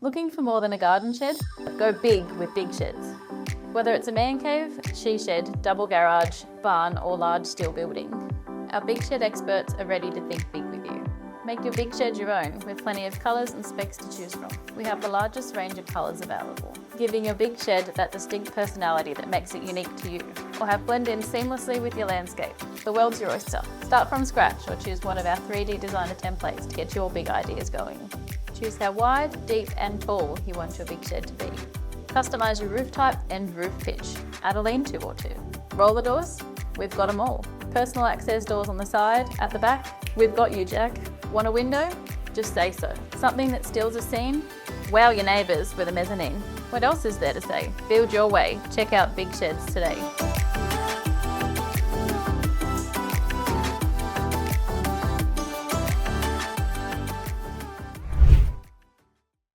Looking for more than a garden shed? Go big with Big Sheds. Whether it's a man cave, she shed, double garage, barn or large steel building, our Big Shed experts are ready to think big with you. Make your Big Shed your own with plenty of colours and specs to choose from. We have the largest range of colours available, giving your Big Shed that distinct personality that makes it unique to you. Or have blend in seamlessly with your landscape. The world's your oyster. Start from scratch or choose one of our 3D designer templates to get your big ideas going. Choose how wide, deep and tall you want your Big Shed to be. Customise your roof type and roof pitch. Add a lean-to or two. Roller doors? We've got them all. Personal access doors on the side, at the back? We've got you, Jack. Want a window? Just say so. Something that steals a scene? Wow your neighbours with a mezzanine. What else is there to say? Build your way. Check out Big Sheds today.